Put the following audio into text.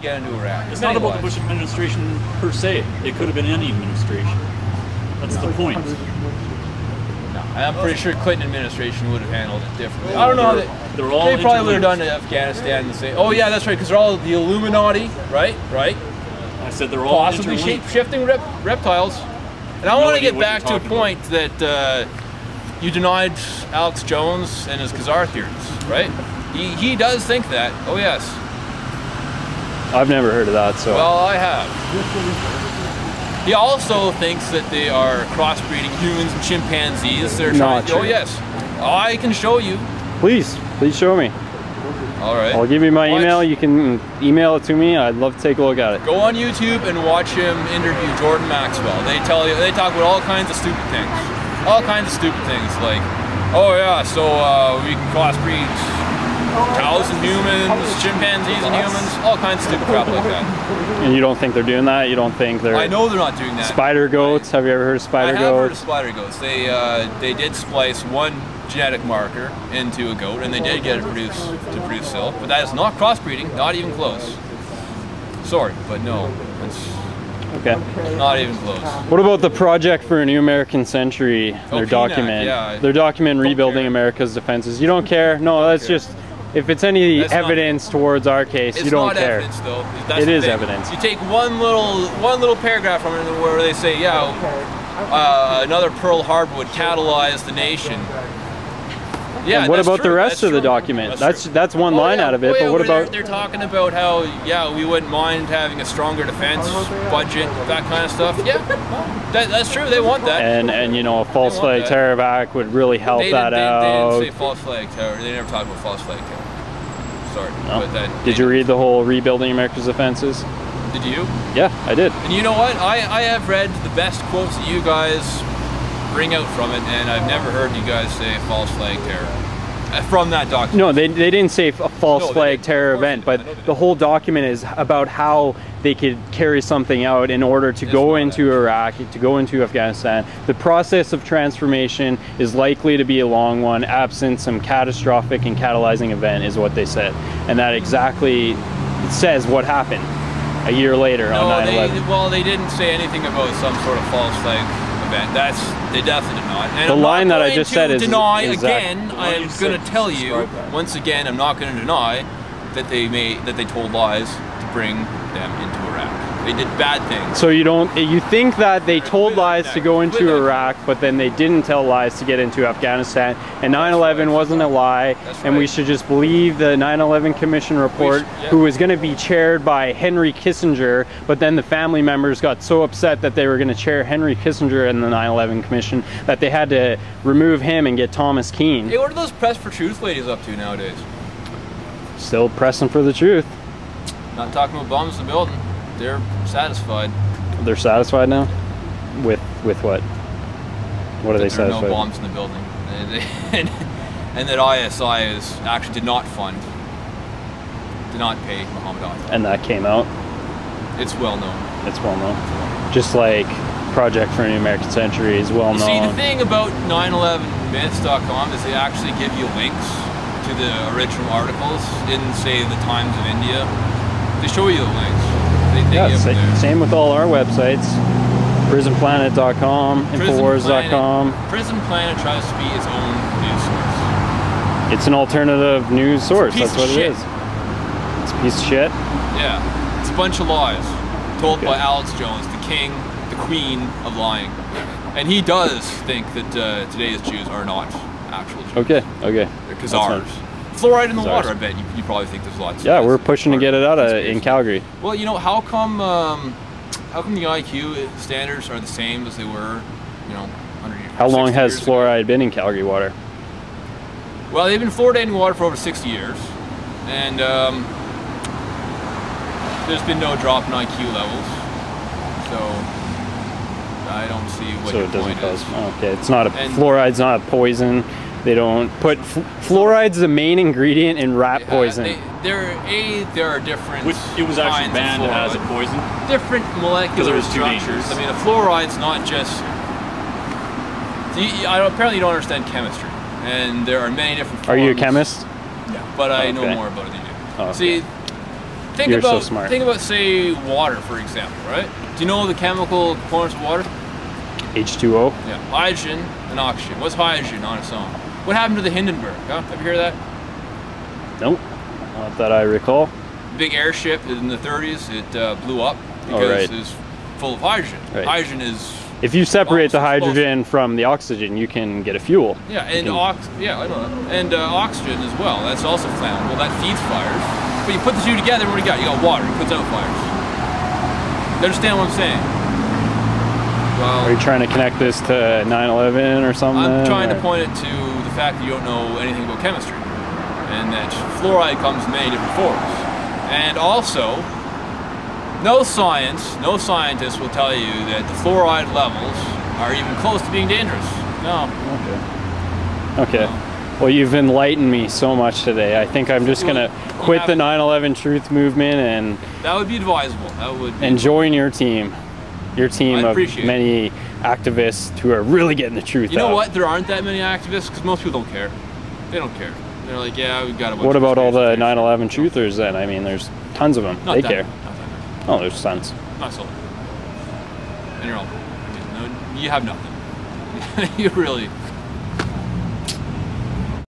get into Iraq. It's not about the Bush administration per se. It could have been any administration. That's the point. No, I'm pretty sure Clinton administration would have handled it differently. I don't know. They probably would have done it in Afghanistan the same. Oh yeah, that's right, because they're all the Illuminati, right? Right. I said they're all possibly shape-shifting reptiles. And I want to get back to a point that you denied Alex Jones and his Khazar theories, right? He does think that. Oh yes. I've never heard of that, so. Well, I have. He also thinks that they are crossbreeding humans and chimpanzees. They're trying. Not true. Oh yes, I can show you. Please show me. All right. I'll give you my email. You can email it to me. I'd love to take a look at it. Go on YouTube and watch him interview Jordan Maxwell. They talk about all kinds of stupid things. All kinds of stupid things like, oh yeah, so we can crossbreed cows and humans, chimpanzees and humans, all kinds of stupid crap like that. And you don't think they're doing that? You don't think they're... I know they're not doing that. Spider goats? Have you ever heard of spider goats? I have heard of spider goats. They did splice one genetic marker into a goat, and they did get it to produce silk, but that is not crossbreeding, not even close. Sorry, but no, it's not even close. What about the Project for a New American Century? Their document, their document rebuilding America's defenses. You don't care? No, that's just. If it's any evidence towards our case, you don't care. It's not evidence, though. It is evidence. You take one little paragraph from it where they say, yeah, another Pearl Harbor would catalyze the nation. Yeah, and what about the rest of the document? That's one line out of it, but what about... They're talking about how, yeah, we wouldn't mind having a stronger defense budget, that kind of stuff. Yeah, that's true, they want that. And you know, a false flag terror act would really help that out. They didn't say false flag terror, they never talked about false flag terror. Sorry. No. But did you read the whole Rebuilding America's Defenses? Did you? Yeah, I did. And you know what? I have read the best quotes that you guys bring out from it, and I've never heard you guys say false flag terror from that document. No, they didn't say a false flag terror event, but the whole document is about how they could carry something out in order to go into Iraq, to go into Afghanistan. The process of transformation is likely to be a long one, absent some catastrophic and catalyzing event, is what they said. And that exactly says what happened a year later on 9/11. Well, they didn't say anything about some sort of false flag event. They definitely did not. And the line that I just said is again. I'm going to tell you once again. I'm not going to deny that they told lies to bring them into Iraq. They did bad things. So you think that they told lies to go into Iraq, but then they didn't tell lies to get into Afghanistan, and 9/11 wasn't a lie, and we should just believe the 9/11 Commission report, who was going to be chaired by Henry Kissinger, but then the family members got so upset that they were going to chair Henry Kissinger in the 9/11 Commission that they had to remove him and get Thomas Keane. Hey, what are those Press for Truth ladies up to nowadays? Still pressing for the truth. Not talking about bombs in the building. They're satisfied. They're satisfied now? With what? What are they satisfied? There are no bombs in the building. And that ISI actually did not pay Muhammad Ali. And that came out? It's well known. It's well known. Just like Project for a New American Century is well known. See, the thing about 911myths.com is they actually give you links to the original articles in, say, the Times of India. They show you the links. Same with all our websites. PrisonPlanet.com, Infowars.com. Prison Planet tries to be its own news source. It's an alternative news source. That's what it is. It's a piece of shit. Yeah, it's a bunch of lies told by Alex Jones, the king, the queen of lying, and he does think that today's Jews are not actual Jews. Okay. They're Khazars. Fluoride in the water, I bet. You probably think there's lots. Yeah, we're pushing to get it out in Calgary. Well, you know, how come the IQ standards are the same as they were, 100 years? How long has fluoride been in Calgary water? Well, they've been fluoridating water for over 60 years, and there's been no drop in IQ levels, so I don't see what your point is. Okay, it's not fluoride's not a poison. They don't put fluoride's the main ingredient in rat poison. There are different. It was actually banned as a poison. Different molecular structures. I mean, a fluoride's not just. Apparently, you don't understand chemistry, and there are many different forms. Are you a chemist? Yeah, but I know more about it than you do. Oh, see, You're so smart. Think about, say, water, for example, right? Do you know the chemical components of water? H2O. Yeah, hydrogen and oxygen. What's hydrogen on its own? What happened to the Hindenburg? Huh? Have you heard of that? Nope, not that I recall. Big airship in the 30s, it blew up because it's full of hydrogen. Right. Hydrogen is... If you separate the hydrogen from the oxygen, you can get a fuel. Yeah, and I know that. And oxygen as well. That's also flammable. That feeds fires. But you put the two together, what do you got? You got water. It puts out fires. You understand what I'm saying? Well, are you trying to connect this to 9/11 or something? I'm trying to point it to the fact that you don't know anything about chemistry, and that fluoride comes in many different forms. And also, no scientist will tell you that the fluoride levels are even close to being dangerous. No. Okay. No. Well, you've enlightened me so much today. I think I'm just gonna quit the 9/11 truth movement and that would be advisable. That would be join your team. Your team of many activists who are really getting the truth out. You know what? There aren't that many activists because most people don't care. They don't care. They're like, yeah, we've got a bunch. What about all the 9/11 truthers then? I mean, there's tons of them. They care. Oh, there's tons. Not so. And you're all. I mean, no, you have nothing. You really.